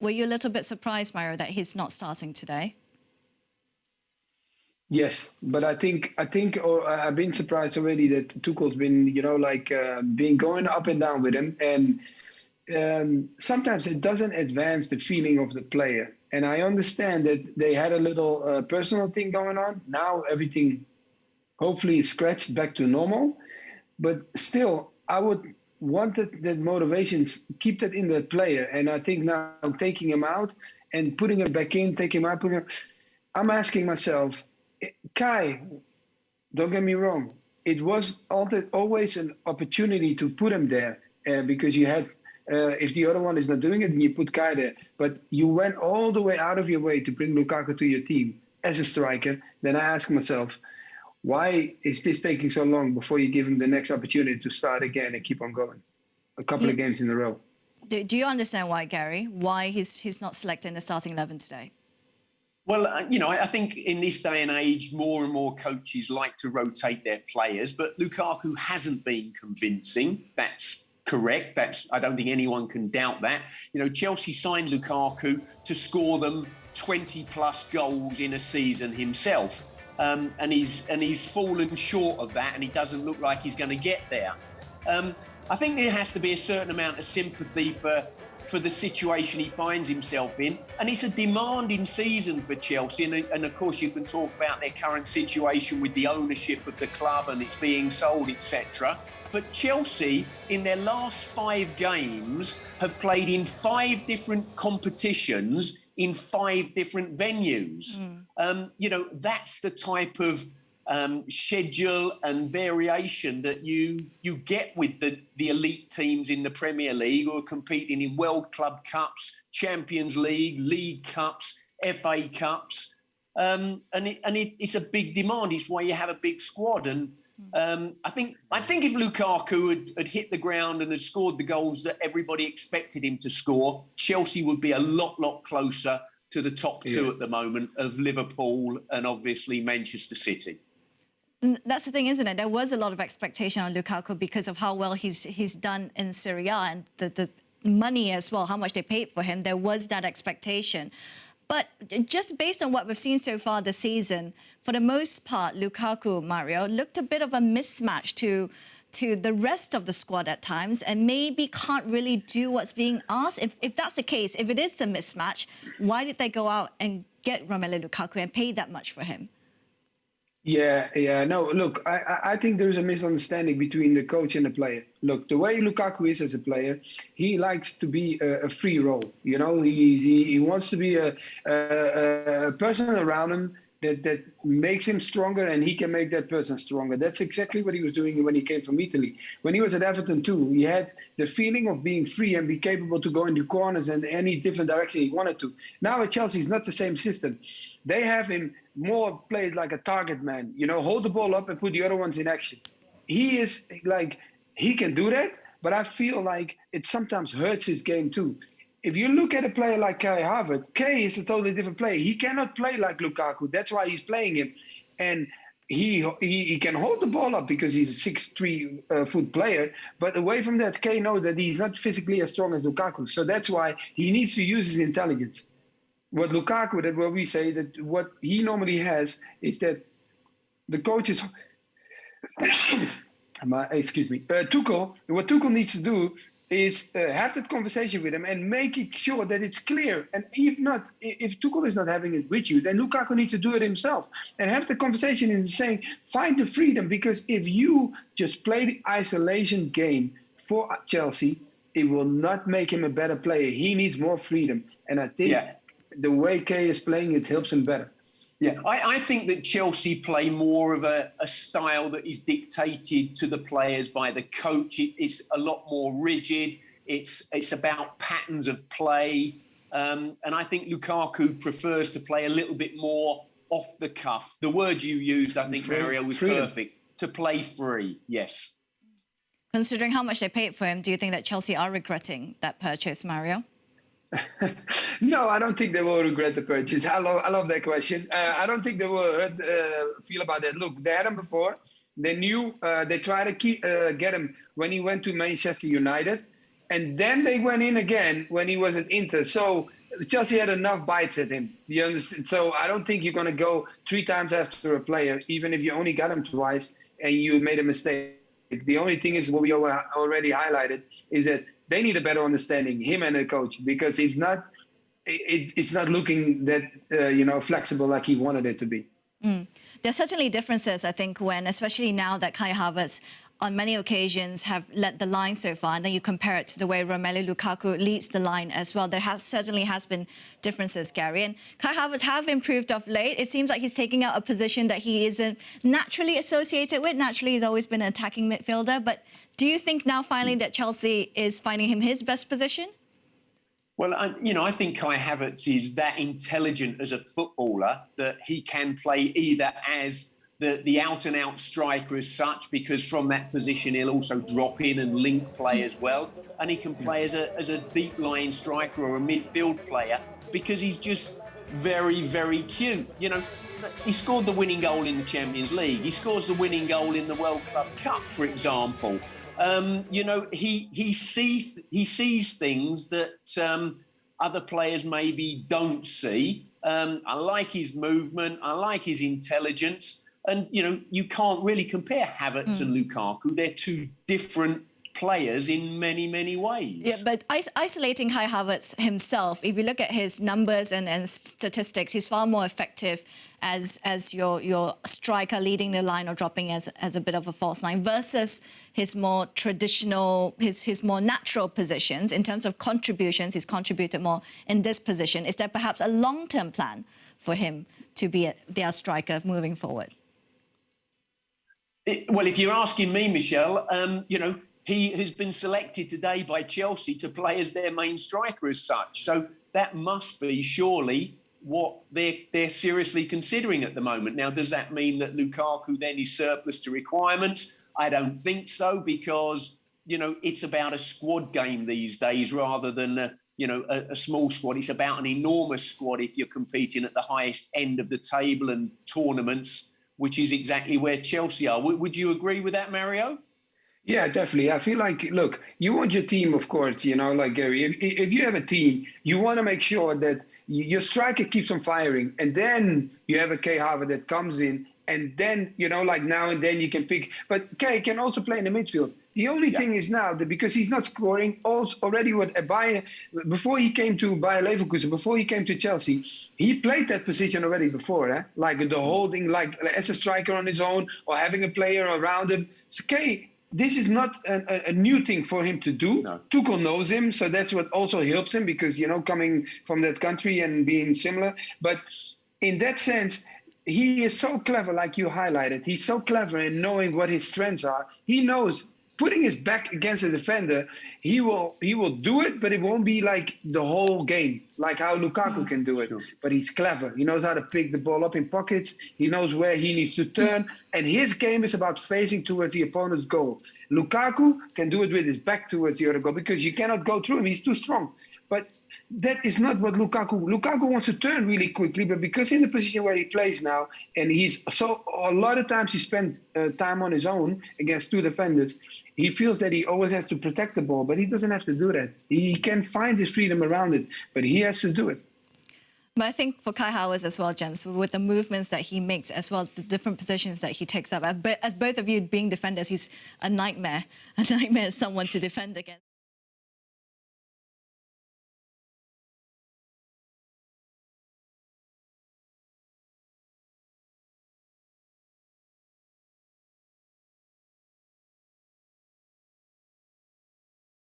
Were you a little bit surprised, Mario, that he's not starting today? Yes, but I think I've been surprised already that Tuchel's been, been going up and down with him, and sometimes it doesn't advance the feeling of the player. And I understand that they had a little personal thing going on. Now everything hopefully is scratched back to normal, but still, I would want that motivation, keep that in the player. And I think now taking him out and putting him back in, taking him out, I'm asking myself, Kai, don't get me wrong. It was always an opportunity to put him there because you had, if the other one is not doing it, then you put Kai there. But you went all the way out of your way to bring Lukaku to your team as a striker. Then I ask myself, why is this taking so long before you give him the next opportunity to start again and keep on going? A couple of games in a row. Do you understand why, Gary? Why he's not selected in the starting 11 today? Well, I think in this day and age, more and more coaches like to rotate their players, but Lukaku hasn't been convincing. That's correct. I don't think anyone can doubt that. Chelsea signed Lukaku to score them 20-plus goals in a season himself, and he's fallen short of that, and he doesn't look like he's going to get there. I think there has to be a certain amount of sympathy for the situation he finds himself in. And it's a demanding season for Chelsea. And of course, you can talk about their current situation with the ownership of the club and it's being sold, etc. But Chelsea, in their last 5 games, have played in 5 different competitions in 5 different venues. That's the type of schedule and variation that you get with the elite teams in the Premier League who are competing in World Club Cups, Champions League, League Cups, FA Cups, and it's a big demand. It's why you have a big squad. And I think if Lukaku had hit the ground and had scored the goals that everybody expected him to score, Chelsea would be a lot closer to the top 2 at the moment of Liverpool and obviously Manchester City. That's the thing, isn't it? There was a lot of expectation on Lukaku because of how well he's done in Serie A and the money as well, how much they paid for him. There was that expectation. But just based on what we've seen so far this season, for the most part, Lukaku, Mario, looked a bit of a mismatch to the rest of the squad at times and maybe can't really do what's being asked. If that's the case, if it is a mismatch, why did they go out and get Romelu Lukaku and pay that much for him? Yeah. No, look, I think there's a misunderstanding between the coach and the player. Look, the way Lukaku is as a player, he likes to be a free role. He wants to be a person around him that makes him stronger, and he can make that person stronger. That's exactly what he was doing when he came from Italy. When he was at Everton too, he had the feeling of being free and be capable to go into corners and any different direction he wanted to. Now at Chelsea, it's not the same system. They have him more played like a target man, hold the ball up and put the other ones in action. He is he can do that, but I feel like it sometimes hurts his game too. If you look at a player like Kai Havertz, Kai is a totally different player. He cannot play like Lukaku. That's why he's playing him. And he can hold the ball up because he's a 6'3" foot player. But away from that, Kai knows that he's not physically as strong as Lukaku. So that's why he needs to use his intelligence. What Lukaku, that what we say, that what he normally has is that the coaches, excuse me, Tuchel, what Tuchel needs to do is have that conversation with him and make it sure that it's clear. And if Tuchel is not having it with you, then Lukaku needs to do it himself and have the conversation in saying, find the freedom. Because if you just play the isolation game for Chelsea, it will not make him a better player. He needs more freedom. And I think the way Kay is playing, it helps him better. Yeah, I think that Chelsea play more of a style that is dictated to the players by the coach. It's a lot more rigid. It's about patterns of play. And I think Lukaku prefers to play a little bit more off the cuff. The word you used, I think, Mario, was perfect. To play free, yes. Considering how much they paid for him, do you think that Chelsea are regretting that purchase, Mario? No, I don't think they will regret the purchase. I love that question. I don't think they will feel about that. Look, they had him before. They knew they tried to get him when he went to Manchester United. And then they went in again when he was at Inter. So Chelsea had enough bites at him. You understand? So I don't think you're going to go 3 times after a player, even if you only got him twice and you made a mistake. The only thing is what we already highlighted is that they need a better understanding, him and the coach, because if not, it's not looking that flexible like he wanted it to be. There are certainly differences, I think, especially now that Kai Havertz on many occasions have led the line so far, and then you compare it to the way Romelu Lukaku leads the line as well. There certainly has been differences, Gary. And Kai Havertz have improved of late. It seems like he's taking out a position that he isn't naturally associated with. Naturally, he's always been an attacking midfielder. But do you think now finally that Chelsea is finding him his best position? Well, I think Kai Havertz is that intelligent as a footballer that he can play either as the out-and-out striker as such, because from that position he'll also drop in and link play as well, and he can play as a deep-lying striker or a midfield player because he's just very, very cute. He scored the winning goal in the Champions League. He scores the winning goal in the World Club Cup, for example. He sees things that other players maybe don't see. I like his movement. I like his intelligence. And, you can't really compare Havertz and Lukaku. They're 2 different players in many, many ways. Yeah, but isolating Kai Havertz himself, if you look at his numbers and statistics, he's far more effective as your striker leading the line or dropping as a bit of a false line versus his more traditional, his more natural positions. In terms of contributions, he's contributed more in this position. Is there perhaps a long-term plan for him to be their striker moving forward? Well, if you're asking me, Michelle, he has been selected today by Chelsea to play as their main striker as such. So that must be surely what they're seriously considering at the moment. Now, does that mean that Lukaku then is surplus to requirements? I don't think so, because, it's about a squad game these days rather than a small squad. It's about an enormous squad if you're competing at the highest end of the table and tournaments, which is exactly where Chelsea are. Would you agree with that, Mario? Yeah, definitely. I feel like, look, you want your team, of course, like Gary, if you have a team, you want to make sure that your striker keeps on firing. And then you have a Kai Havertz that comes in. And then, like now and then you can pick. But Kai can also play in the midfield. The only thing is now that because he's not scoring, already with Bayern, before he came to Bayer Leverkusen, before he came to Chelsea, he played that position already before, like the holding, like as a striker on his own or having a player around him. So Kai, this is not a new thing for him to do. No. Tuchel knows him, so that's what also helps him because, coming from that country and being similar. But in that sense, he is so clever, like you highlighted. He's so clever in knowing what his strengths are. He knows putting his back against the defender, he will do it, but it won't be like the whole game, like how Lukaku can do it. Sure. But he's clever. He knows how to pick the ball up in pockets. He knows where he needs to turn. And his game is about facing towards the opponent's goal. Lukaku can do it with his back towards the other goal because you cannot go through him. He's too strong. But that is not what Lukaku wants to turn really quickly, but because in the position where he plays now, and a lot of times he spent time on his own against 2 defenders, he feels that he always has to protect the ball, but he doesn't have to do that. He can find his freedom around it, but he has to do it. But I think for Kai Havertz as well, gents, with the movements that he makes as well, the different positions that he takes up, as both of you being defenders, he's a nightmare, someone to defend against.